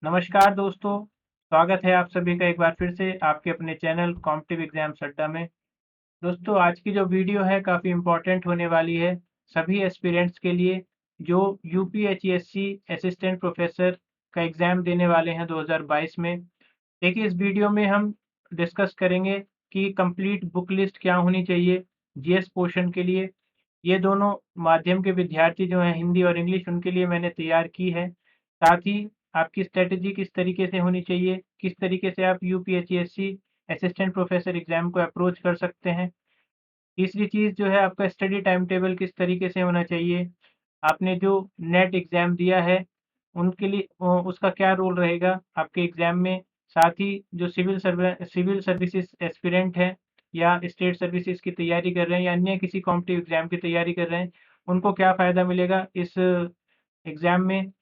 नमस्कार दोस्तों, स्वागत है आप सभी का एक बार फिर से आपके अपने चैनल कॉम्पिटिटिव एग्जाम्स अड्डा में। दोस्तों आज की जो वीडियो है काफ़ी इम्पोर्टेंट होने वाली है सभी एस्पिरेंट्स के लिए जो यूपीएचईएससी असिस्टेंट प्रोफेसर का एग्ज़ाम देने वाले हैं 2022 में। देखिए इस वीडियो में हम डिस्कस करेंगे कि कंप्लीट बुक लिस्ट क्या होनी चाहिए जीएस पोर्शन के लिए। ये दोनों माध्यम के विद्यार्थी जो हैं हिंदी और इंग्लिश उनके लिए मैंने तैयार की है। साथ ही आपकी स्ट्रैटेजी किस तरीके से होनी चाहिए, किस तरीके से आप यूपीएचईएससी असिस्टेंट प्रोफेसर एग्ज़ाम को अप्रोच कर सकते हैं। तीसरी चीज़ जो है आपका स्टडी टाइम टेबल किस तरीके से होना चाहिए। आपने जो नेट एग्ज़ाम दिया है उनके लिए उसका क्या रोल रहेगा आपके एग्ज़ाम में। साथ ही जो सिविल सर्विसेज़ एस्पिरेंट हैं या स्टेट सर्विसेज़ की तैयारी कर रहे हैं या अन्य किसी कॉम्पिटिटिव एग्ज़ाम की तैयारी कर रहे हैं, उनको क्या फ़ायदा मिलेगा इस एग्ज़ाम में।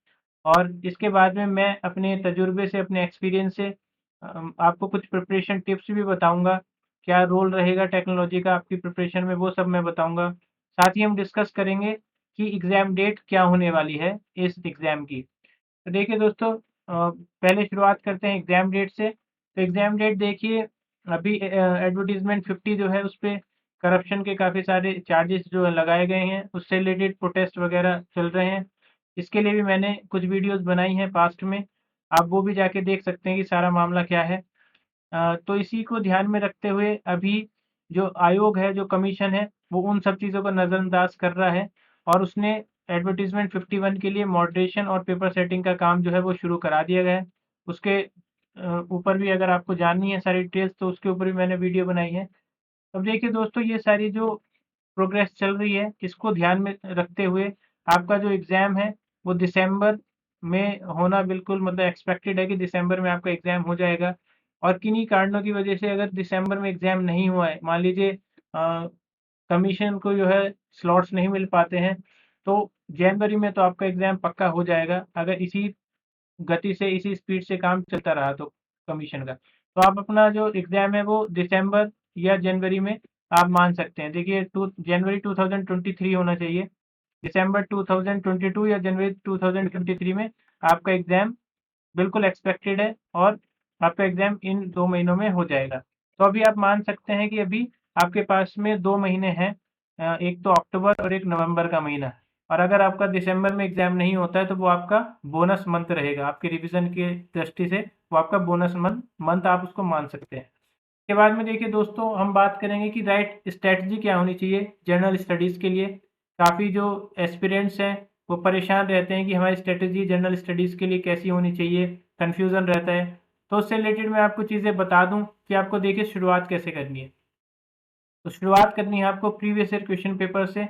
और इसके बाद में मैं अपने तजुर्बे से, अपने एक्सपीरियंस से आपको कुछ प्रिपरेशन टिप्स भी बताऊँगा। क्या रोल रहेगा टेक्नोलॉजी का आपकी प्रिपरेशन में, वो सब मैं बताऊँगा। साथ ही हम डिस्कस करेंगे कि एग्ज़ाम डेट क्या होने वाली है इस एग्ज़ाम की। तो देखिए दोस्तों पहले शुरुआत करते हैं एग्ज़ाम डेट से। तो एग्ज़ाम डेट देखिए अभी एडवर्टाइज़मेंट 50 जो है उसपे करप्शन के काफ़ी सारे चार्जेस जो है लगाए गए हैं, उससे रिलेटेड प्रोटेस्ट वग़ैरह चल रहे हैं। इसके लिए भी मैंने कुछ वीडियोज़ बनाई हैं पास्ट में, आप वो भी जाके देख सकते हैं कि सारा मामला क्या है। तो इसी को ध्यान में रखते हुए अभी जो आयोग है, जो कमीशन है, वो उन सब चीज़ों को नज़रअंदाज कर रहा है और उसने एडवर्टाइज़मेंट 51 के लिए मॉडरेशन और पेपर सेटिंग का काम जो है वो शुरू करा दिया गया है। उसके ऊपर भी अगर आपको जाननी है सारी डिटेल्स तो उसके ऊपर भी मैंने वीडियो बनाई है। अब देखिए दोस्तों ये सारी जो प्रोग्रेस चल रही है, इसको ध्यान में रखते हुए आपका जो एग्ज़ाम है, वो दिसंबर में होना बिल्कुल मतलब एक्सपेक्टेड है कि दिसंबर में आपका एग्ज़ाम हो जाएगा। और किन्हीं कारणों की वजह से अगर दिसंबर में एग्ज़ाम नहीं हुआ है, मान लीजिए कमीशन को जो है स्लॉट्स नहीं मिल पाते हैं, तो जनवरी में तो आपका एग्ज़ाम पक्का हो जाएगा, अगर इसी गति से, इसी स्पीड से काम चलता रहा तो कमीशन का। तो आप अपना जो एग्ज़ाम है वो दिसंबर या जनवरी में आप मान सकते हैं। देखिए टू जनवरी 2023 होना चाहिए। दिसंबर 2022 या जनवरी 2023 में आपका एग्ज़ाम बिल्कुल एक्सपेक्टेड है और आपका एग्ज़ाम इन 2 महीनों में हो जाएगा। तो अभी आप मान सकते हैं कि अभी आपके पास में 2 महीने हैं, एक तो अक्टूबर और एक नवंबर का महीना। और अगर आपका दिसंबर में एग्ज़ाम नहीं होता है तो वो आपका बोनस मंथ रहेगा, आपके रिवीज़न की दृष्टि से वो आपका बोनस मंथ आप उसको मान सकते हैं। के बाद में देखिए दोस्तों हम बात करेंगे कि राइट स्ट्रैटेजी क्या होनी चाहिए जनरल स्टडीज़ के लिए। काफ़ी जो एस्पिरेंट्स हैं वो परेशान रहते हैं कि हमारी स्ट्रैटेजी जनरल स्टडीज़ के लिए कैसी होनी चाहिए, कन्फ्यूज़न रहता है। तो उससे रिलेटेड मैं आपको चीज़ें बता दूँ कि आपको देखिए शुरुआत कैसे करनी है। तो शुरुआत करनी है आपको प्रीवियस ईयर क्वेश्चन पेपर से।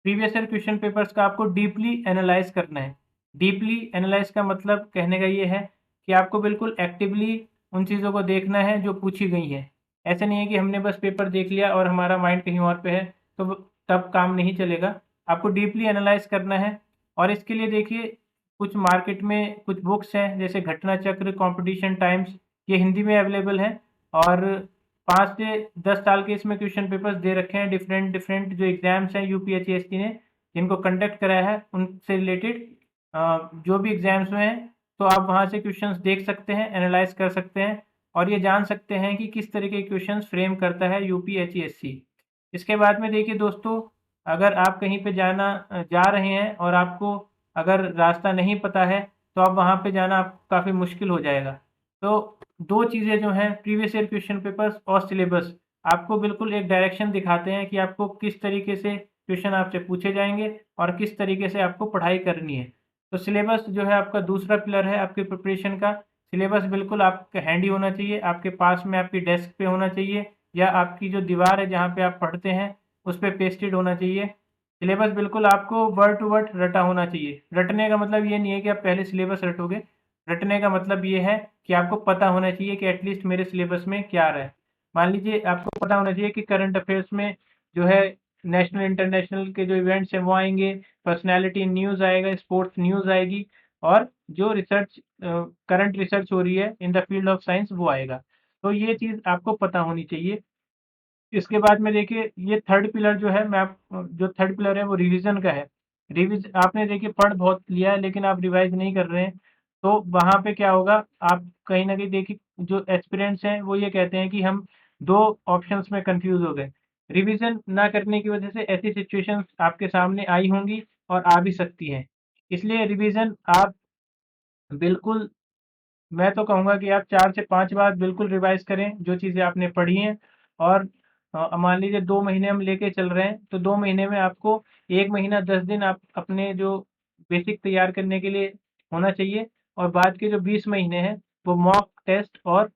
प्रीवियस ईयर क्वेश्चन पेपर्स का आपको डीपली एनालाइज़ करना है। डीपली एनालाइज़ का मतलब कहने का ये है कि आपको बिल्कुल एक्टिवली उन चीज़ों को देखना है जो पूछी गई हैं। ऐसा नहीं है कि हमने बस पेपर देख लिया और हमारा माइंड कहीं और पे है, तो तब काम नहीं चलेगा। आपको डीपली एनालाइज़ करना है और इसके लिए देखिए कुछ मार्केट में कुछ बुक्स हैं जैसे घटना चक्र, कॉम्पिटिशन टाइम्स, ये हिंदी में अवेलेबल हैं और 5 से 10 साल के इसमें क्वेश्चन पेपर्स दे रखे हैं डिफरेंट जो एग्ज़ाम्स हैं यूपीएचएससी ने जिनको कंडक्ट कराया है उनसे रिलेटेड जो भी एग्ज़ाम्स हुए हैं, तो आप वहाँ से क्वेश्चंस देख सकते हैं, एनालाइज़ कर सकते हैं और ये जान सकते हैं कि किस तरह के क्वेश्चंस फ्रेम करता है यूपीएचएससी। इसके बाद में देखिए दोस्तों, अगर आप कहीं पे जा रहे हैं और आपको अगर रास्ता नहीं पता है, तो अब वहाँ पे जाना आपको काफ़ी मुश्किल हो जाएगा। तो 2 चीज़ें जो हैं प्रीवियस ईयर क्वेश्चन पेपर्स और सिलेबस आपको बिल्कुल एक डायरेक्शन दिखाते हैं कि आपको किस तरीके से क्वेश्चन आपसे पूछे जाएँगे और किस तरीके से आपको पढ़ाई करनी है। तो सिलेबस जो है आपका दूसरा पिलर है आपकी प्रिपरेशन का। सिलेबस बिल्कुल आपका हैंडी होना चाहिए, आपके पास में आपकी डेस्क पे होना चाहिए या आपकी जो दीवार है जहाँ पे आप पढ़ते हैं, उस पे पेस्टेड होना चाहिए। सिलेबस बिल्कुल आपको वर्ड टू वर्ड रटा होना चाहिए। रटने का मतलब ये नहीं है कि आप पहले सिलेबस रटोगे। रटने का मतलब ये है कि आपको पता होना चाहिए कि एटलीस्ट मेरे सिलेबस में क्या आ रहा है। मान लीजिए आपको पता होना चाहिए कि करंट अफ़ेयर्स में जो है नेशनल इंटरनेशनल के जो इवेंट्स हैं वो आएँगे, पर्सनैलिटी न्यूज़ आएगा, स्पोर्ट्स न्यूज़ आएगी और जो करंट रिसर्च हो रही है in the field of science वो आएगा। तो ये चीज़ आपको पता होनी चाहिए। इसके बाद में देखिए ये थर्ड पिलर जो है जो थर्ड पिलर है वो रिवीजन का है। रिविज़ आपने देखिए पढ़ बहुत लिया है लेकिन आप रिवाइज़ नहीं कर रहे हैं। तो वहाँ पे क्या होगा, आप कहीं न कहीं देखिए जो एस्पिरेंट्स हैं वो ये कहते हैं कि हम 2 ऑप्शंस में कन्फ्यूज़ हो गए। रिवीज़न ना करने की वजह से ऐसी सिचुएशंस आपके सामने आई होंगी और आ भी सकती हैं। इसलिए रिवीज़न आप बिल्कुल, मैं तो कहूँगा कि आप 4 से 5 बार बिल्कुल रिवाइज़ करें, जो चीज़ें आपने पढ़ी हैं। और मान लीजिए 2 महीने हम लेके चल रहे हैं, तो 2 महीने में आपको 1 महीना 10 दिन आप अपने जो बेसिक तैयार करने के लिए होना चाहिए, और बाद के जो 20 महीने हैं, वो मॉक टेस्ट और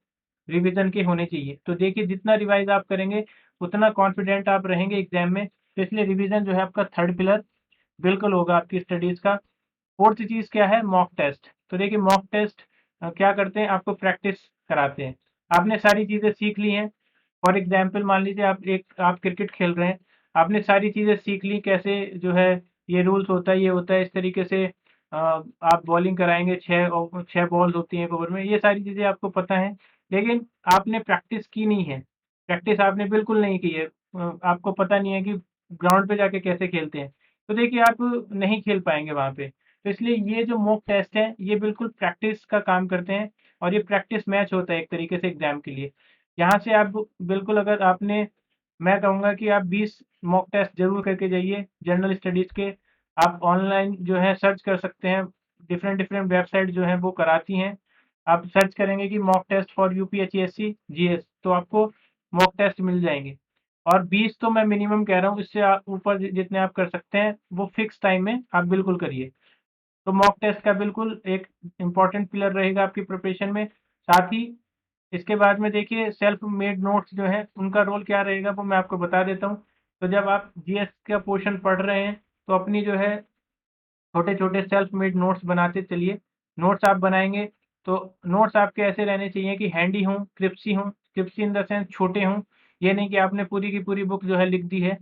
रिवीज़न के होने चाहिए। तो देखिए जितना रिवाइज़ आप करेंगे, उतना कॉन्फिडेंट आप रहेंगे एग्ज़ाम में। तो इसलिए रिवीज़न जो है आपका थर्ड पिलर बिल्कुल होगा आपकी स्टडीज़ का। फोर्थ चीज़ क्या है? Mock test. तो देखिए मॉक टेस्ट क्या करते हैं, आपको प्रैक्टिस कराते हैं। आपने सारी चीज़ें सीख ली हैं। फॉर एग्ज़ाम्पल मान लीजिए आप क्रिकेट खेल रहे हैं, आपने सारी चीज़ें सीख ली, कैसे जो है ये रूल्स होता है, ये होता है, इस तरीके से आप बॉलिंग कराएँगे, 6 बॉल्स होती हैं एक ओवर में, ये सारी चीज़ें आपको पता हैं। लेकिन आपने प्रैक्टिस की नहीं है, प्रैक्टिस आपने बिल्कुल नहीं की है। आपको पता नहीं है कि ग्राउंड पे जाके कैसे खेलते हैं। तो देखिए आप नहीं खेल पाएँगे वहाँ पे। तो इसलिए ये जो मॉक टेस्ट हैं, ये बिल्कुल प्रैक्टिस का काम करते हैं, और ये प्रैक्टिस मैच होता है एक तरीके से एग्ज़ाम के लिए। यहाँ से आप बिल्कुल, अगर आपने, मैं कहूँगा कि आप 20 मॉक टेस्ट ज़रूर करके जाइए जनरल स्टडीज़ के। आप ऑनलाइन जो है सर्च कर सकते हैं, डिफरेंट वेबसाइट जो हैं वो कराती हैं। आप सर्च करेंगे कि mock test for UPSC GS, तो आपको मॉक टेस्ट मिल जाएँगे। और 20 तो मैं मिनिमम कह रहा हूँ, इससे ऊपर जितने आप कर सकते हैं, वो फिक्स टाइम में आप बिल्कुल करिए। तो मॉक टेस्ट का बिल्कुल एक इम्पोर्टेंट पिलर रहेगा आपकी प्रिपरेशन में। साथ ही इसके बाद में देखिए सेल्फ मेड नोट्स जो हैं, उनका रोल क्या रहेगा वो मैं आपको बता देता हूँ। तो जब आप जीएस का पोर्शन पढ़ रहे हैं, तो अपनी जो है छोटे-छोटे सेल्फ मेड नोट्स बनाते चलिए। नोट्स आप बनाएँगे, तो नोट्स आपके ऐसे रहने चाहिए कि हैंडी हों, क्रिप्सी इन द सेंस छोटे हों। ये नहीं कि आपने पूरी की पूरी बुक जो है लिख दी है।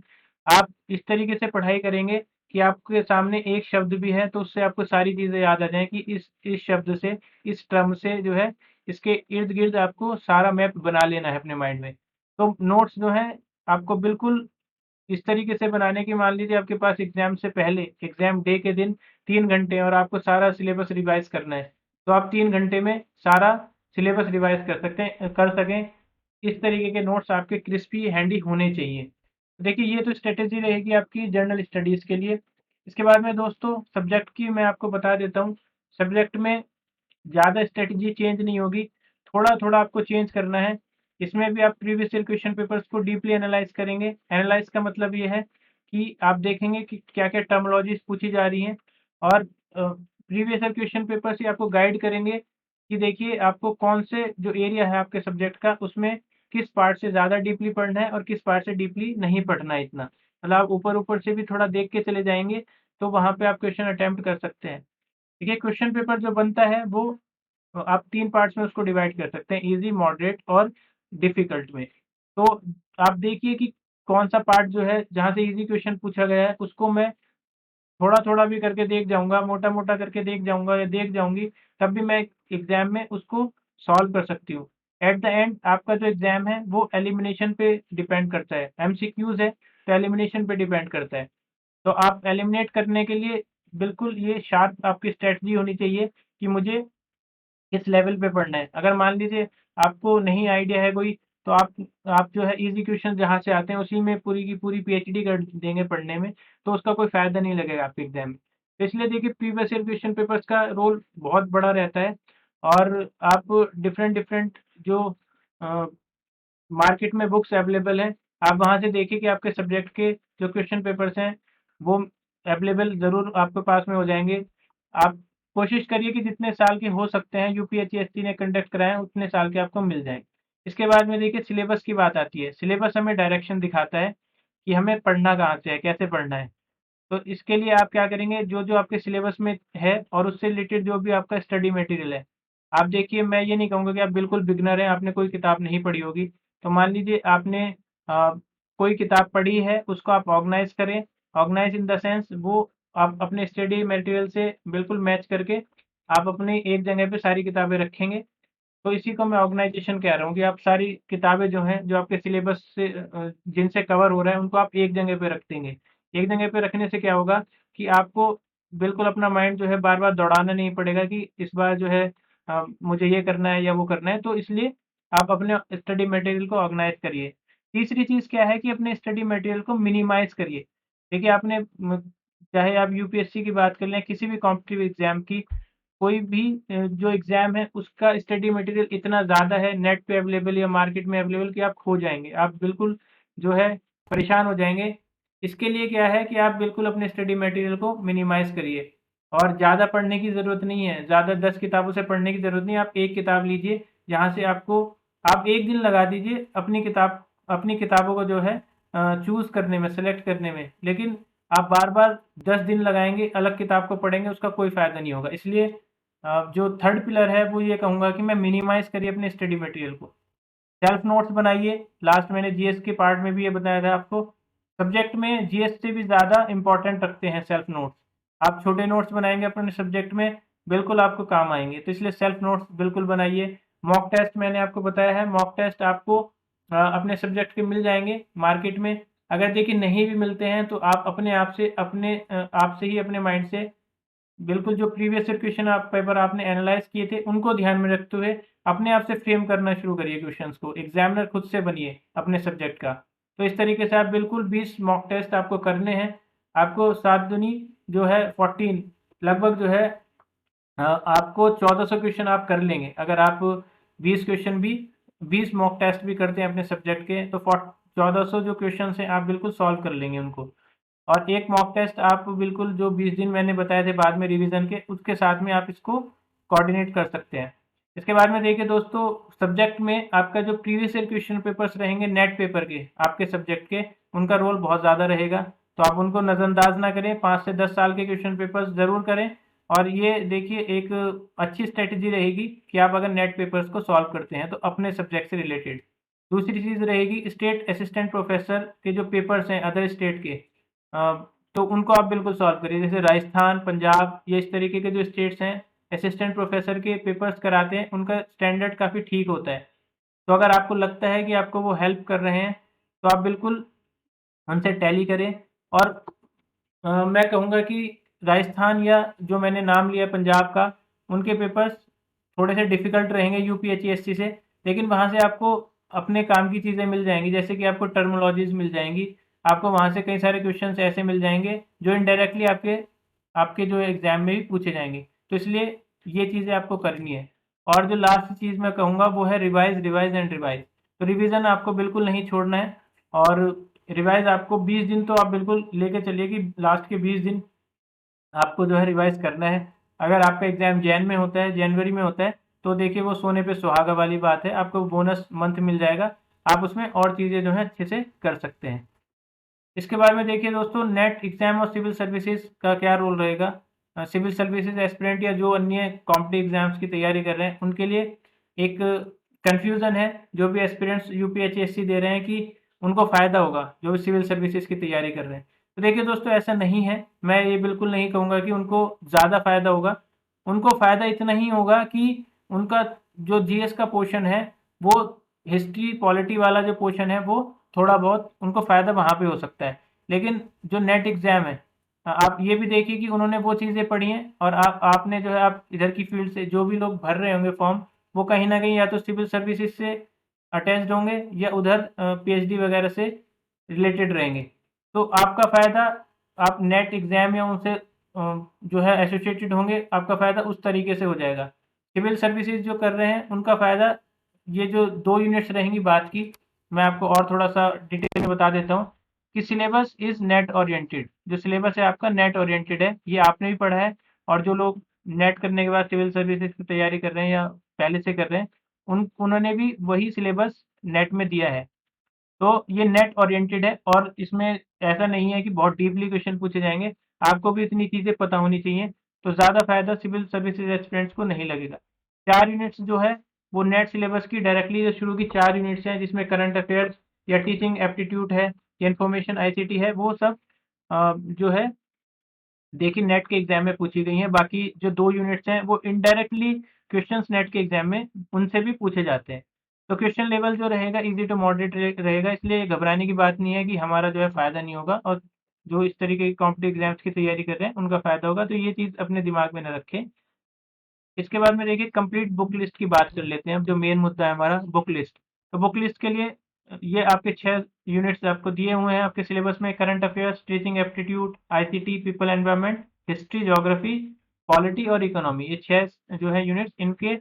आप इस तरीके से पढ़ाई करेंगे कि आपके सामने एक शब्द भी है, तो उससे आपको सारी चीज़ें याद आ जाएँ कि इस शब्द से, इस टर्म से जो है, इसके इर्द-गिर्द आपको सारा मैप बना लेना है अपने माइंड में। तो नोट्स जो हैं, आपको बिल्कुल इस तरीके से बनाने की, मान लीजिए आपके पास एग्ज़ाम से पहले, एग्ज़ाम डे के दिन 3 घंटे हैं और आपको सारा सिलेबस रिवाइज़ करना है। तो आप 3 घंटे में सारा सिलेबस रिवाइज़ कर सकें। इस तरीके के नोट्स आपके क्रिस्पी हैंडी होने चाहिए। देखिए ये तो स्ट्रैटेजी रहेगी आपकी जनरल स्टडीज़ के लिए। इसके बाद में दोस्तों सब्जेक्ट की मैं आपको बता देता हूँ। सब्जेक्ट में ज़्यादा स्ट्रैटेजी चेंज नहीं होगी, थोड़ा-थोड़ा आपको चेंज करना है। इसमें भी आप प्रीवियस ईयर क्वेश्चन पेपर्स को डीपली एनालाइज़ करेंगे। एनालाइज़ का मतलब ये है कि आप देखेंगे कि क्या-क्या टर्मिनोलॉजीज़ पूछी जा रही हैं, और प्रीवियस ईयर क्वेश्चन पेपर्स ही आपको गाइड करेंगे कि देखिए आपको कौन से जो एरिया है आपके सब्जेक्ट का, उसमें किस पार्ट से ज़्यादा डीपली पढ़ना है और किस पार्ट से डीपली नहीं पढ़ना है इतना। मतलब आप ऊपर-ऊपर से भी थोड़ा देख के चले जाएँगे, तो वहाँ पे आप क्वेश्चन अटेम्प्ट कर सकते हैं। देखिए क्वेश्चन पेपर जो बनता है वो आप 3 पार्ट्स में उसको डिवाइड कर सकते हैं, ईज़ी, मॉडरेट और डिफ़िकल्ट में। तो आप देखिए कि कौन-सा पार्ट जो है जहाँ से ईज़ी क्वेश्चन पूछा गया है, उसको मैं थोड़ा-थोड़ा भी करके देख जाऊँगा, मोटा-मोटा करके देख जाऊँगा या देख जाऊँगी, तब भी मैं एग्ज़ाम में उसको सॉल्व कर सकती हूँ। एट द एंड आपका जो एग्ज़ाम है वो एलिमिनेशन पे डिपेंड करता है, एमसीक्यूज़ है, तो एलिमिनेशन पे डिपेंड करता है। तो आप एलिमिनेट करने के लिए बिल्कुल ये शार्प आपकी स्ट्रैटेजी होनी चाहिए कि मुझे किस लेवल पे पढ़ना है। अगर मान लीजिए आपको नहीं आइडिया है कोई, तो आप जो है ईज़ी क्वेश्चन जहाँ से आते हैं उसी में पूरी की पूरी पीएचडी कर देंगे पढ़ने में, तो उसका कोई फ़ायदा नहीं लगेगा आपके एग्ज़ाम में। तो इसलिए देखिए प्रीवियस ईयर क्वेश्चन पेपर्स का रोल बहुत बड़ा रहता है, और आप डिफरेंट-डिफरेंट जो अ, मार्केट में बुक्स अवेलेबल हैं, आप वहाँ से देखिए कि आपके सब्जेक्ट के जो क्वेश्चन पेपर्स हैं, वो अवेलेबल ज़रूर आपके पास में हो जाएँगे। आप कोशिश करिए कि जितने साल के हो सकते हैं यूपीएससी ने कंडक्ट कराएँ, उतने साल के आपको मिल जाएँ। इसके बाद में देखिए सिलेबस की बात आती है। सिलेबस हमें डायरेक्शन दिखाता है कि हमें पढ़ना कहाँ से है, कैसे पढ़ना है। तो इसके लिए आप क्या करेंगे, जो-जो आपके सिलेबस में है और उससे रिलेटेड जो भी आपका स्टडी मटेरियल है, आप देखिए, मैं ये नहीं कहूँगा कि आप बिल्कुल बिगिनर हैं, आपने कोई किताब नहीं पढ़ी होगी। तो मान लीजिए आपने अ, कोई किताब पढ़ी है, उसको आप ऑर्गनाइज़ करें। ऑर्गनाइज़ इन द सेंस वो आप अपने स्टडी मटेरियल से बिल्कुल मैच करके आप अपनी एक जगह पे सारी किताबें रखेंगे। तो इसी को मैं ऑर्गनाइज़ेशन कह रहा हूँ कि आप सारी किताबें जो हैं, जो आपके सिलेबस से जिनसे कवर हो रहा है, उनको आप एक जगह पे रख देंगे। एक जगह पे रखने से क्या होगा कि आपको बिल्कुल अपना माइंड जो है बार-बार दौड़ाना नहीं पड़ेगा कि इस बार जो है मुझे ये करना है या वो करना है, तो इसलिए आप अपने स्टडी मटेरियल को ऑर्गनाइज़ करिए। तीसरी चीज़ क्या है कि अपने स्टडी मटेरियल को मिनिमाइज़ करिए। देखिए आपने चाहे आप यूपीएससी की बात कर लें, किसी भी कॉम्पिटिटिव एग्ज़ाम की, कोई भी जो एग्ज़ाम है उसका स्टडी मटेरियल इतना ज़्यादा है नेट पे अवेलेबल या मार्केट में अवेलेबल कि आप खो जाएँगे। आप बिल्कुल जो है परेशान हो जाएँगे। इसके लिए क्या है कि आप बिल्कुल अपने स्टडी मटेरियल को मिनिमाइज़ करिए और ज़्यादा पढ़ने की ज़रूरत नहीं है, ज़्यादा 10 किताबों से पढ़ने की ज़रूरत नहीं है, आप 1 किताब लीजिए, जहाँ से आपको आप 1 दिन लगा दीजिए अपनी किताबों को जो है चूज़ करने में, सेलेक्ट करने में। लेकिन आप बार-बार 10 दिन लगाएँगे, अलग किताब को पढ़ेंगे, उसका कोई फ़ायदा नहीं होगा। इसलिए जो थर्ड पिलर है, वो ये कहूँगा कि मैं मिनिमाइज़ करिए अपने स्टडी मटेरियल को। सेल्फ नोट्स बनाइए, लास्ट मैंने जीएस के पार्ट में भी ये बताया था आपको। सब्जेक्ट में जीएस से भी ज़्यादा इम्पोर्टेंट रखते हैं सेल्फ नोट्स। आप छोटे नोट्स बनाएँगे अपने सब्जेक्ट में, बिल्कुल आपको काम आएँगे। तो इसलिए सेल्फ नोट्स बिल्कुल बनाइए। मॉक टेस्ट मैंने आपको बताया है, मॉक टेस्ट आपको अपने सब्जेक्ट के मिल जाएँगे मार्केट में। अगर देखिए नहीं भी मिलते हैं, तो आप आप से ही अपने माइंड से बिल्कुल, जो प्रीवियस ईयर क्वेश्चन पेपर आपने एनालाइज़ किए थे, उनको ध्यान में रखते हुए अपने आप से फ्रेम करना शुरू करिए क्वेश्चन्स को। एग्ज़ामिनर खुद से बनिए अपने सब्जेक्ट का। तो इस तरीके से आप बिल्कुल 20 मॉक टेस्ट आपको करने हैं। आपको 7 दूनी जो है 14 लगभग जो है आपको 1400 क्वेश्चन आप कर लेंगे। अगर आप 20 क्वेश्चन भी 20 मॉक टेस्ट भी करते हैं अपने सब्जेक्ट के, तो 1400 जो क्वेश्चन्स हैं, आप बिल्कुल सॉल्व कर लेंगे उनको। और एक मॉक टेस्ट आप बिल्कुल जो 20 दिन मैंने बताए थे बाद में रिवीजन के, उसके साथ में आप इसको कोऑर्डिनेट कर सकते हैं। इसके बाद में देखिए दोस्तों, सब्जेक्ट में आपका जो प्रीवियस ईयर क्वेश्चन पेपर्स रहेंगे नेट पेपर के, आपके सब्जेक्ट के, उनका रोल बहुत ज़्यादा रहेगा। तो आप उनको नज़रअंदाज ना करें, 5 से 10 साल के क्वेश्चन पेपर्स ज़रूर करें। और ये देखिए एक अच्छी स्ट्रैटेजी रहेगी कि आप अगर नेट पेपर्स को सॉल्व करते हैं, तो अपने सब्जेक्ट से रिलेटेड। दूसरी चीज़ रहेगी स्टेट असिस्टेंट प्रोफ़ेसर के जो पेपर्स हैं अदर स्टेट के, तो उनको आप बिल्कुल सॉल्व करिए। जैसे राजस्थान, पंजाब, ये इस तरीके के जो स्टेट्स हैं, असिस्टेंट प्रोफ़ेसर के पेपर्स कराते हैं, उनका स्टैंडर्ड काफ़ी ठीक होता है। तो अगर आपको लगता है कि आपको वो हेल्प कर रहे हैं, तो आप बिल्कुल उनसे टैली करें। और मैं कहूँगा कि राजस्थान या जो मैंने नाम लिया पंजाब का, उनके पेपर्स थोड़े से डिफ़िकल्ट रहेंगे यूपीएचईएससी से, लेकिन वहाँ से आपको अपने काम की चीज़ें मिल जाएँगी, जैसे कि आपको टर्मिनोलॉजीज़ मिल जाएँगी, आपको वहाँ से कई सारे क्वेश्चन्स ऐसे मिल जाएँगे, जो इनडायरेक्टली आपके आपके जो एग्ज़ाम में भी पूछे जाएँगे। तो इसलिए ये चीज़ें आपको करनी है। और जो लास्ट चीज़ मैं कहूँगा वो है रिवाइज़, रिवाइज़ एंड रिवाइज़। तो रिवीज़न आपको बिल्कुल नहीं छोड़ना है। और रिवाइज़ आपको 20 दिन तो आप बिल्कुल लेके चलिए कि लास्ट के 20 दिन आपको जो है रिवाइज़ करना है। अगर आपका एग्ज़ाम जैन में होता है, जनवरी में होता है, तो देखिए वो सोने पे सुहागा वाली बात है, आपको बोनस मंथ मिल जाएगा। आप उसमें और चीज़ें जो हैं अच्छे से कर सकते हैं। इसके बारे में देखिए दोस्तों, नेट एग्ज़ाम और सिविल सर्विसेज़ का क्या रोल रहेगा। सिविल सर्विसेज़ एस्पिरेंट या जो अन्य कॉम्पिटिटिव एग्ज़ाम्स की तैयारी कर रहे हैं, उनके लिए एक कन्फ्यूज़न है। जो भी एस्पिरेंट्स यूपीएचएससी दे रहे हैं कि उनको फ़ायदा होगा, जो भी सिविल सर्विसेज़ की तैयारी कर रहे हैं। तो देखिए दोस्तों, ऐसा नहीं है। मैं ये बिल्कुल नहीं कहूँगा कि उनको ज़्यादा फ़ायदा होगा। उनको फ़ायदा इतना ही होगा कि उनका जो जीएस का पोर्शन है, वो हिस्ट्री, पॉलिटी वाला जो पोर्शन है, वो थोड़ा बहुत उनको फ़ायदा वहाँ पे हो सकता है। लेकिन जो नेट एग्ज़ाम है, आप ये भी देखिए कि उन्होंने वो चीज़ें पढ़ी हैं और आपने जो है आप इधर की फ़ील्ड से जो भी लोग भर रहे होंगे फ़ॉर्म, वो कहीं न कहीं या तो सिविल सर्विसेज़ से अटैच्ड होंगे या उधर पीएचडी वगैरह से रिलेटेड रहेंगे। तो आपका फ़ायदा, आप नेट एग्ज़ाम या उनसे जो है एसोसिएटेड होंगे, आपका फ़ायदा उस तरीके से हो जाएगा। सिविल सर्विसेज़ जो कर रहे हैं, उनका फ़ायदा ये जो 2 यूनिट्स रहेंगी बात की, मैं आपको और थोड़ा-सा डिटेल में बता देता हूँ कि सिलेबस इज़ नेट ओरिएंटेड। जो सिलेबस है आपका नेट ओरिएंटेड है, ये आपने भी पढ़ा है। और जो लोग नेट करने के बाद सिविल सर्विसेज़ की तैयारी कर रहे हैं या पहले से कर रहे हैं, उन्होंने भी वही सिलेबस नेट में दिया है। तो ये नेट ओरिएंटेड है और इसमें ऐसा नहीं है कि बहुत डीपली क्वेश्चन पूछे जाएँगे। आपको भी इतनी चीज़ें पता होनी चाहिए, तो ज़्यादा फ़ायदा सिविल सर्विसेज़ एस्पिरेंट्स को नहीं लगेगा। 4 यूनिट्स जो है, वो नेट सिलेबस की डायरेक्टली जो शुरू की 4 यूनिट्स हैं, जिसमें करंट अफ़ेयर्स या टीचिंग एप्टीट्यूड है, या इन्फॉर्मेशन आईसीटी है, वो सब जो है देखिए नेट के एग्ज़ाम में पूछी गई हैं। बाकी जो 2 यूनिट्स हैं, वो इनडायरेक्टली क्वेश्चन्स नेट के एग्ज़ाम में उनसे भी पूछे जाते हैं। तो क्वेश्चन लेवल जो रहेगा ईज़ी टू मॉडरेट रहेगा, इसलिए घबराने की बात नहीं है कि हमारा जो है फ़ायदा नहीं होगा। और जो इस तरीके की कॉम्पिटिटिव एग्जाम्स की तैयारी कर रहे हैं उनका फ़ायदा होगा, तो ये चीज़ अपने दिमाग में न रखें। इसके बाद में देखिए कंप्लीट बुक लिस्ट की बात कर लेते हैं, अब जो मेन मुद्दा है हमारा बुक लिस्ट। तो बुक लिस्ट के लिए ये आपके 6 यूनिट्स आपको दिए हुए हैं आपके सिलेबस में, current affairs, teaching aptitude, ICT, people environment, history, geography, polity और इकोनॉमी। ये 6 जो है यूनिट्स, इनके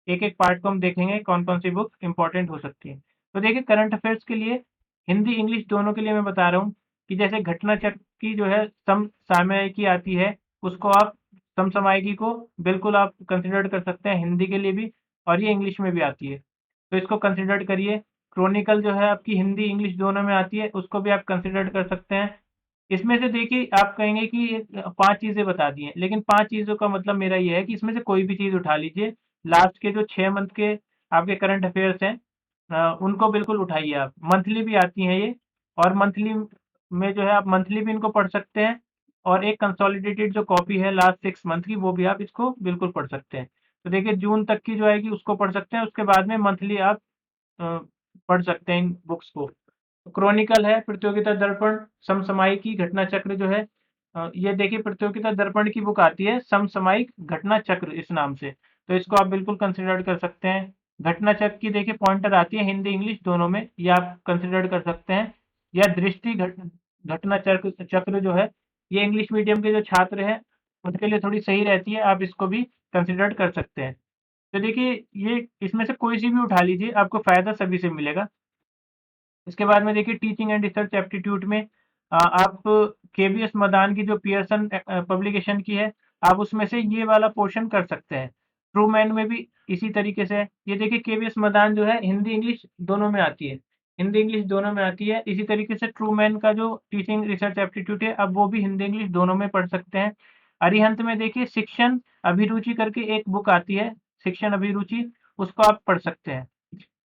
एक-एक पार्ट को हम देखेंगे कौन-कौन सी बुक इम्पोर्टेंट हो सकती है। तो देखिए करंट अफेयर्स के लिए हिंदी, इंग्लिश दोनों के लिए मैं बता रहा हूँ कि जैसे घटना चक्र की जो है समसामयिकी आती है, उसको आप समसामयिकी को बिल्कुल आप कंसिडर कर सकते हैं हिंदी के लिए भी, और ये इंग्लिश में भी आती है। तो इसको कंसिडर करिए। क्रॉनिकल जो है आपकी हिंदी, इंग्लिश दोनों में आती है, उसको भी आप कंसिडर कर सकते हैं। इसमें से देखिए आप कहेंगे कि ये 5 चीज़ें बता दी हैं, लेकिन 5 चीज़ों का मतलब मेरा ये है कि इसमें से कोई भी चीज़ उठा लीजिए। लास्ट के जो 6 मंथ के आपके करंट अफेयर्स हैं उनको बिल्कुल उठाइए आप। मंथली भी आती हैं ये, और मंथली में जो है आप मंथली भी इनको पढ़ सकते हैं, और एक कंसोलिडेटेड जो कॉपी है लास्ट 6 मंथ की, वो भी आप इसको बिल्कुल पढ़ सकते हैं। तो देखिए जून तक की जो आएगी उसको पढ़ सकते हैं, उसके बाद में मंथली आप अ, पढ़ सकते हैं इन बुक्स को। क्रॉनिकल है, प्रतियोगिता दर्पण, समसामयिकी, घटना चक्र जो है ये देखिए प्रतियोगिता दर्पण की बुक आती है समसामयिक घटना चक्र इस नाम से, तो इसको आप बिल्कुल कंसिडर कर सकते हैं। घटना चक्र की देखिए पॉइंटर आती है हिंदी, इंग्लिश दोनों में, ये आप कंसिडर कर सकते हैं। या दृष्टि घटना चक्र चक्र जो है, ये इंग्लिश मीडियम के जो छात्र हैं, उनके लिए थोड़ी सही रहती है, आप इसको भी कंसिडर कर सकते हैं। तो देखिए ये इसमें से कोई सी भी उठा लीजिए, आपको फ़ायदा सभी से मिलेगा। इसके बाद में देखिए टीचिंग एंड रिसर्च एप्टीट्यूड में आप केवीएस मदान की जो पियर्सन पब्लिकेशन की है, आप उसमें से ये वाला पोर्शन कर सकते हैं। ट्रूमैन में भी इसी तरीके से है। ये देखिए केवीएस मदान जो है हिंदी, इंग्लिश दोनों में आती है। हिंदी, इंग्लिश दोनों में आती है। इसी तरीके से ट्रूमैन का जो टीचिंग रिसर्च एप्टीट्यूड है, अब वो भी हिंदी, इंग्लिश दोनों में पढ़ सकते हैं। अरिहंत में देखिए शिक्षण अभिरुचि करके एक बुक आती है, शिक्षण अभिरुचि, उसको आप पढ़ सकते हैं।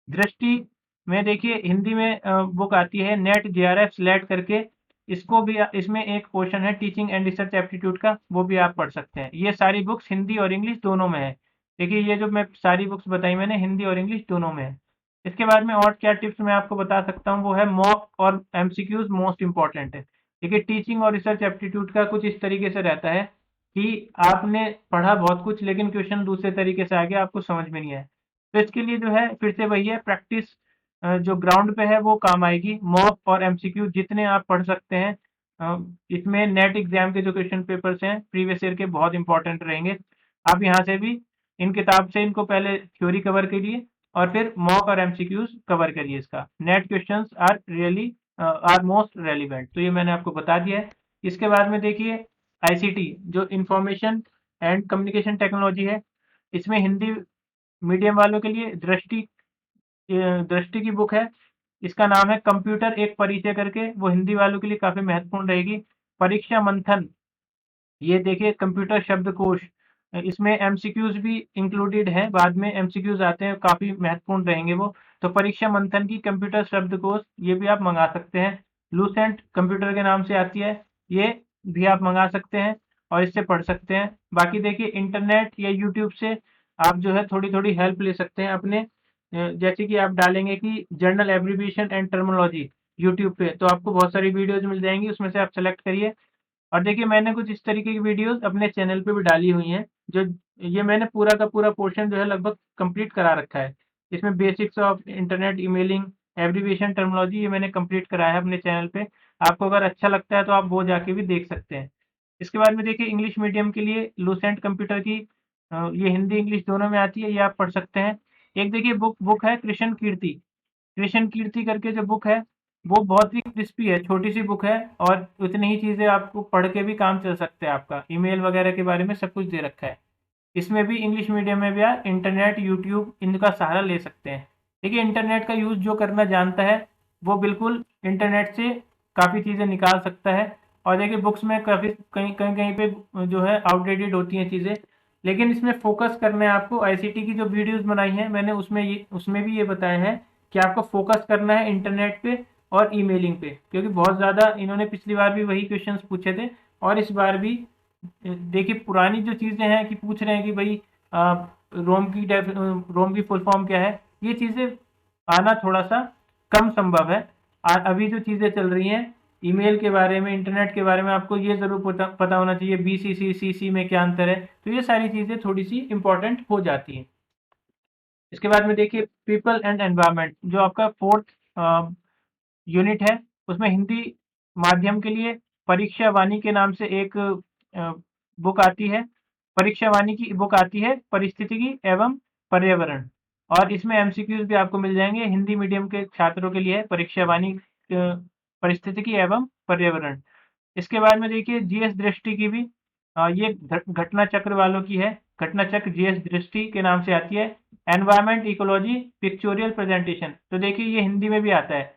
दृष्टि में देखिए हिंदी में बुक आती है नेट जेआरएफ स्लेट करके, इसको भी इसमें एक पोर्शन है टीचिंग एंड रिसर्च एप्टीट्यूड का, वो भी आप पढ़ सकते हैं। ये सारी बुक्स हिंदी और इंग्लिश दोनों में है। देखिए ये जो मैं सारी बुक्स बताई मैंने, हिंदी और इंग्लिश दोनों में है। इसके बाद में और क्या टिप्स मैं आपको बता सकता हूँ, वो है मॉक और एमसीक्यूज मोस्ट इम्पोर्टेंट है। देखिए टीचिंग और रिसर्च एप्टीट्यूड का कुछ इस तरीके से रहता है कि आपने पढ़ा बहुत कुछ, लेकिन क्वेश्चन दूसरे तरीके से आ गया, आपको समझ में नहीं आया। तो इसके लिए जो है फिर से वही है प्रैक्टिस, जो ग्राउंड पे है वो काम आएगी। मॉक और एमसीक्यू जितने आप पढ़ सकते हैं, इसमें नेट एग्जाम के जो क्वेश्चन पेपर्स हैं प्रीवियस ईयर के, बहुत इंपॉर्टेंट रहेंगे। आप यहाँ से भी इन किताब से इनको पहले थ्योरी कवर करिए, और फिर मॉक और एमसीक्यूज कवर करिए। इसका net questions are really are most relevant, तो ये मैंने आपको बता दिया है। इसके बाद में देखिए आईसीटी जो इंफॉर्मेशन एंड कम्युनिकेशन टेक्नोलॉजी है, इसमें हिंदी मीडियम वालों के लिए दृष्टि की बुक है। इसका नाम है कंप्यूटर एक परिचय करके, वो हिंदी वालों के लिए काफ़ी महत्वपूर्ण रहेगी। परीक्षा मंथन, ये देखिए कंप्यूटर शब्दकोश, इसमें एमसीक्यूज़ भी इंक्लूडेड हैं, बाद में एमसीक्यूज़ आते हैं, काफ़ी महत्वपूर्ण रहेंगे वो। तो परीक्षा मंथन की कंप्यूटर शब्दकोश, ये भी आप मँगा सकते हैं। लूसेंट कंप्यूटर के नाम से आती है, ये भी आप मँगा सकते हैं और इससे पढ़ सकते हैं। बाकी देखिए इंटरनेट या यूट्यूब से आप जो है थोड़ी-थोड़ी हेल्प ले सकते हैं अपने, जैसे कि आप डालेंगे कि journal abbreviation and terminology YouTube पे, तो आपको बहुत सारी वीडियोज़ मिल जाएँगी, उसमें से आप सेलेक्ट करिए। और देखिए मैंने कुछ इस तरीके की वीडियोज़ अपने चैनल पे भी डाली हुई हैं, जो ये मैंने पूरा का पूरा पोर्शन जो है लगभग कंप्लीट करा रखा है। इसमें basics of internet emailing, abbreviation terminology, ये मैंने कंप्लीट कराया है अपने चैनल पे। आपको अगर अच्छा लगता है तो आप वो जाके भी देख सकते हैं। इसके बाद में देखिए इंग्लिश मीडियम के लिए लूसेंट कंप्यूटर की ये हिंदी, इंग्लिश दोनों में आती है, ये आप पढ़ सकते हैं। एक देखिए बुक है कृष्ण कीर्ति। कृष्ण कीर्ति करके जो बुक है, वो बहुत ही क्रिस्पी है, छोटी-सी बुक है, और उतनी ही चीज़ें आपको पढ़ के भी काम चल सकता है आपका। ईमेल वगैरह के बारे में सब कुछ दे रखा है। इसमें भी इंग्लिश मीडियम में भी आप इंटरनेट, यूट्यूब इनका सहारा ले सकते हैं। देखिए इंटरनेट का यूज़ जो करना जानता है, वो बिल्कुल इंटरनेट से काफ़ी चीज़ें निकाल सकता है। और देखिए बुक्स में काफ़ी कहीं-कहीं पे जो है आउटडेटेड होती हैं चीज़ें, लेकिन इसमें फ़ोकस करना है आपको। आईसीटी की जो वीडियोज़ बनाई हैं मैंने, उसमें भी ये बताया है कि आपको फ़ोकस करना है इंटरनेट पे और ईमेलिंग पे, क्योंकि बहुत ज़्यादा इन्होंने पिछली बार भी वही क्वेश्चंस पूछे थे, और इस बार भी देखिए पुरानी जो चीज़ें हैं कि पूछ रहे हैं कि भाई रोम की फुल फॉर्म क्या है, ये चीज़ें आना थोड़ा सा कम संभव है। अभी जो चीज़ें चल रही हैं ईमेल के बारे में, इंटरनेट के बारे में आपको ये ज़रूर पता होना चाहिए, बीसीसी, सीसी में क्या अंतर है। तो ये सारी चीज़ें थोड़ी-सी इम्पोर्टेंट हो जाती हैं। इसके बाद में देखिए पीपल एंड एनवायरनमेंट, जो आपका 4th यूनिट है, उसमें हिंदी माध्यम के लिए परीक्षा वाणी के नाम से एक बुक आती है। परीक्षा वाणी की बुक आती है, पारिस्थितिकी एवं पर्यावरण, और इसमें एमसीक्यूज़ भी आपको मिल जाएँगे। हिंदी मीडियम के छात्रों के लिए है परीक्षा वाणी, पारिस्थितिकी एवं पर्यावरण। इसके बाद में देखिए जीएस दृष्टि की भी ये घटना चक्र वालों की है। घटना चक्र जीएस दृष्टि के नाम से आती है। एनवायरनमेंट इकोलॉजी पिक्चोरियल प्रेजेंटेशन, तो देखिए ये हिंदी में भी आता है।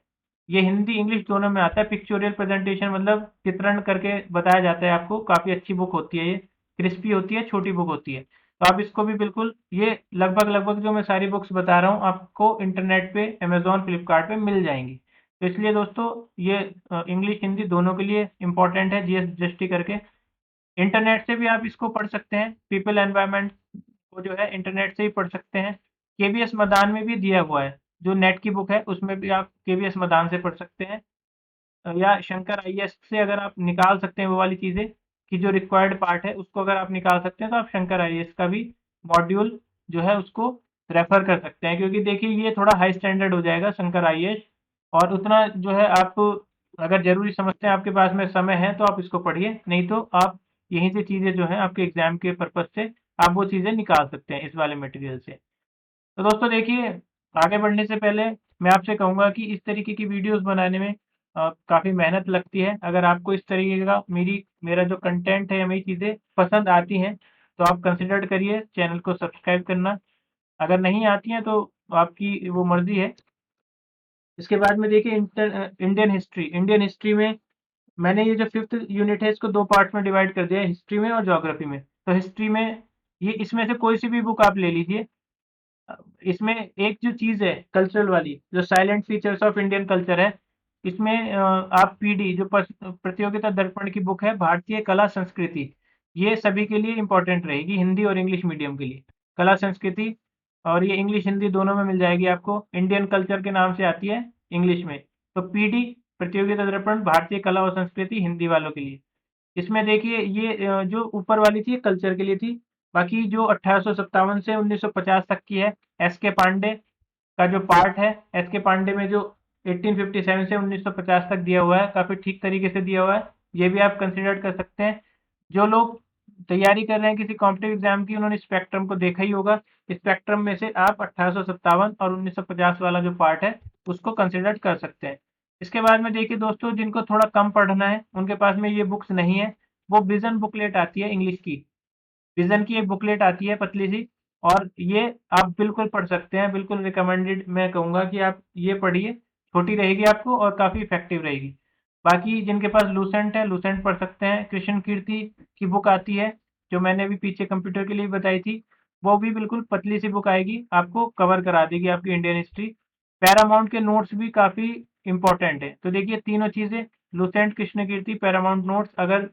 ये हिंदी इंग्लिश दोनों में आता है। पिक्चोरियल प्रेजेंटेशन मतलब चित्रण करके बताया जाता है आपको। काफ़ी अच्छी बुक होती है ये, क्रिस्पी होती है, छोटी बुक होती है। तो आप इसको भी बिल्कुल, ये लगभग जो मैं सारी बुक्स बता रहा हूँ आपको इंटरनेट पे, अमेज़न, फ्लिपकार्ट पे मिल जाएँगी। तो इसलिए दोस्तों ये इंग्लिश हिंदी दोनों के लिए इम्पोर्टेंट है जीएस दृष्टि करके। इंटरनेट से भी आप इसको पढ़ सकते हैं, पीपल एनवायरनमेंट को जो है इंटरनेट से ही पढ़ सकते हैं। केवीएस मदान में भी दिया हुआ है, जो नेट की बुक है उसमें भी आप केवीएस मदान से पढ़ सकते हैं। या शंकर आईएएस से अगर आप निकाल सकते हैं वो वाली चीज़ें, कि जो रिक्वायर्ड पार्ट है उसको अगर आप निकाल सकते हैं, तो आप शंकर आईएएस का भी मॉड्यूल जो है उसको रेफ़र कर सकते हैं, क्योंकि देखिए ये थोड़ा हाई स्टैंडर्ड हो जाएगा शंकर आईएएस, और उतना जो है आप अगर ज़रूरी समझते हैं, आपके पास में समय है तो आप इसको पढ़िए, नहीं तो आप यहीं से चीज़ें जो हैं आपके एग्ज़ाम के पर्पज़ से आप वो चीज़ें निकाल सकते हैं इस वाले मटेरियल से। तो दोस्तों देखिए, आगे बढ़ने से पहले मैं आपसे कहूँगा कि इस तरीके की वीडियोज़ बनाने में काफ़ी मेहनत लगती है। अगर आपको इस तरीके का मेरा जो कंटेंट है या मेरी चीज़ें पसंद आती हैं, तो आप कंसिडर करिए चैनल को सब्सक्राइब करना। अगर नहीं आती हैं तो आपकी वो मर्ज़ी है। इसके बाद में देखिए इंडियन हिस्ट्री में मैंने ये जो 5th यूनिट है इसको 2 पार्ट्स में डिवाइड कर दिया है, हिस्ट्री में और ज्योग्राफी में। तो हिस्ट्री में ये इसमें से कोई सी भी बुक आप ले लीजिए। अ, इसमें एक जो चीज़ है कल्चरल वाली, जो salient features of Indian culture है, इसमें आप पीडी जो प्रतियोगिता दर्पण की बुक है, भारतीय कला संस्कृति, ये सभी के लिए इम्पोर्टेंट रहेगी, हिंदी और इंग्लिश मीडियम के लिए। कला संस्कृति, और ये इंग्लिश हिंदी दोनों में मिल जाएगी आपको। इंडियन कल्चर के नाम से आती है इंग्लिश में। तो पीडी प्रतियोगिता दर्पण भारतीय कला और संस्कृति हिंदी वालों के लिए। इसमें देखिए ये जो ऊपर वाली थी कल्चर के लिए थी। बाकी जो 1857 से 1950 तक की है, एसके पांडे का जो पार्ट है, एसके पांडे में जो 1857 से 1950 तक दिया हुआ है, काफ़ी ठीक तरीके से दिया हुआ है। ये भी आप कंसिडर कर सकते हैं। जो लोग तैयारी कर रहे हैं किसी कॉम्पिटिटिव एग्जाम की, उन्होंने स्पेक्ट्रम को देखा ही होगा। स्पेक्ट्रम में से आप 1857 और 1950 वाला जो पार्ट है, उसको कंसिडर कर सकते हैं। इसके बाद में देखिए दोस्तों, जिनको थोड़ा कम पढ़ना है, उनके पास में ये बुक्स नहीं है, वो विज़न बुकलेट आती है इंग्लिश की। विज़न की एक बुकलेट आती है पतली-सी, और ये आप बिल्कुल पढ़ सकते हैं, बिल्कुल रिकमेंडेड मैं कहूँगा कि आप ये पढ़िए, छोटी रहेगी आपको और काफ़ी इफ़ेक्टिव रहेगी। बाकी जिनके पास लूसेंट है, लूसेंट पढ़ सकते हैं। कृष्ण कीर्ति की बुक आती है, जो मैंने अभी पीछे कंप्यूटर के लिए बताई थी, वो भी बिल्कुल पतली-सी बुक आएगी, आपको कवर करा देगी आपकी इंडियन हिस्ट्री। पैरामाउंट के नोट्स भी काफ़ी इम्पोर्टेंट है। तो देखिए तीनों चीज़ें, लूसेंट, कृष्ण कीर्ति, पैरामाउंट नोट्स, अगर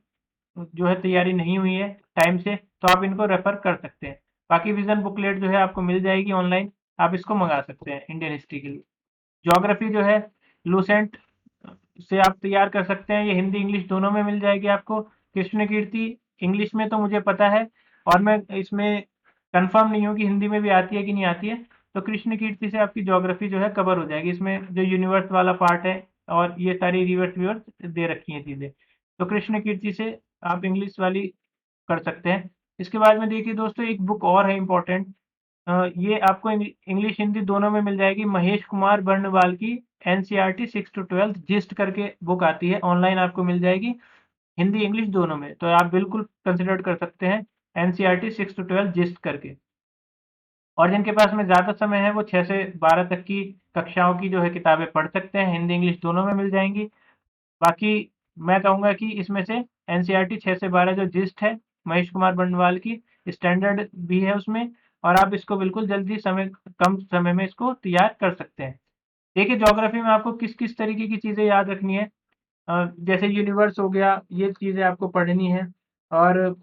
जो है तैयारी नहीं हुई है टाइम से, तो आप इनको रेफ़र कर सकते हैं। बाकी विज़न बुकलेट जो है आपको मिल जाएगी ऑनलाइन, आप इसको मँगा सकते हैं इंडियन हिस्ट्री के लिए। ज्योग्राफ़ी जो है लूसेंट से आप तैयार कर सकते हैं, ये हिंदी इंग्लिश दोनों में मिल जाएगी आपको। कृष्ण कीर्ति इंग्लिश में तो मुझे पता है, और मैं इसमें कन्फर्म नहीं हूँ कि हिंदी में भी आती है कि नहीं आती है। तो कृष्ण कीर्ति से आपकी ज्योग्राफ़ी जो है कवर हो जाएगी। इसमें जो यूनिवर्स वाला पार्ट है और ये सारी रिवर्स-विवर्स दे रखी हैं चीज़ें। तो कृष्ण कीर्ति से आप इंग्लिश वाली कर सकते हैं। इसके बाद में देखिए दोस्तों, एक बुक और है इम्पोर्टेंट, ये आपको इंग्लिश हिंदी दोनों में मिल जाएगी। महेश कुमार बर्णवाल की एनसीईआरटी 6 टू 12 जिस्ट करके बुक आती है, ऑनलाइन आपको मिल जाएगी, हिंदी इंग्लिश दोनों में। तो आप बिल्कुल कंसिडर कर सकते हैं एनसीईआरटी 6 टू 12 जिस्ट करके। और जिनके पास में ज़्यादा समय है, वो 6 से 12 तक की कक्षाओं की जो है किताबें पढ़ सकते हैं, हिंदी इंग्लिश दोनों में मिल जाएँगी। बाकी मैं कहूँगा कि इसमें से एनसीईआरटी 6 से 12 जो जिस्ट है, महेश कुमार बर्णवाल की, स्टैंडर्ड भी है उसमें, और आप इसको बिल्कुल जल्दी कम समय में इसको तैयार कर सकते हैं। देखिए ज्योग्राफी में आपको किस-किस तरीके की चीज़ें याद रखनी है। जैसे यूनिवर्स हो गया, ये चीज़ें आपको पढ़नी है, और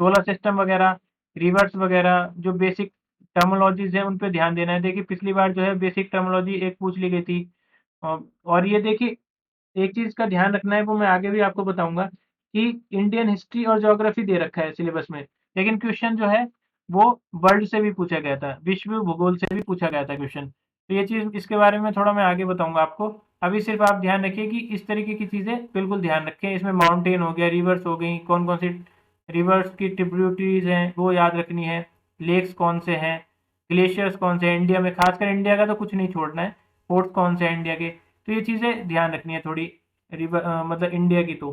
सोलर सिस्टम वगैरह, रिवर्स वगैरह, जो बेसिक टर्मिनोलॉजीज़ हैं, उन पे ध्यान देना है। देखिए पिछली बार जो है बेसिक टर्मिनोलॉजी एक पूछ ली गई थी। और ये देखिए एक चीज़ का ध्यान रखना है, वो मैं आगे भी आपको बताऊँगा कि इंडियन हिस्ट्री और ज्योग्राफी दे रखा है सिलेबस में, लेकिन क्वेश्चन जो है वो वर्ल्ड से भी पूछा गया था, विश्व भूगोल से भी पूछा गया था क्वेश्चन। तो ये चीज़, इसके बारे में थोड़ा मैं आगे बताऊँगा आपको। अभी सिर्फ़ आप ध्यान रखिए कि इस तरीके की चीज़ें बिल्कुल ध्यान रखें। इसमें माउंटेन हो गया, रिवर्स हो गई, कौन-कौन सी रिवर्स की ट्रिब्यूटरीज़ हैं वो याद रखनी है, लेक्स कौन से हैं, ग्लेशियर्स कौन से हैं इंडिया में, खासकर इंडिया का तो कुछ नहीं छोड़ना है, पोर्ट्स कौन से हैं इंडिया के। तो ये चीज़ें ध्यान रखनी है थोड़ी, मतलब इंडिया की तो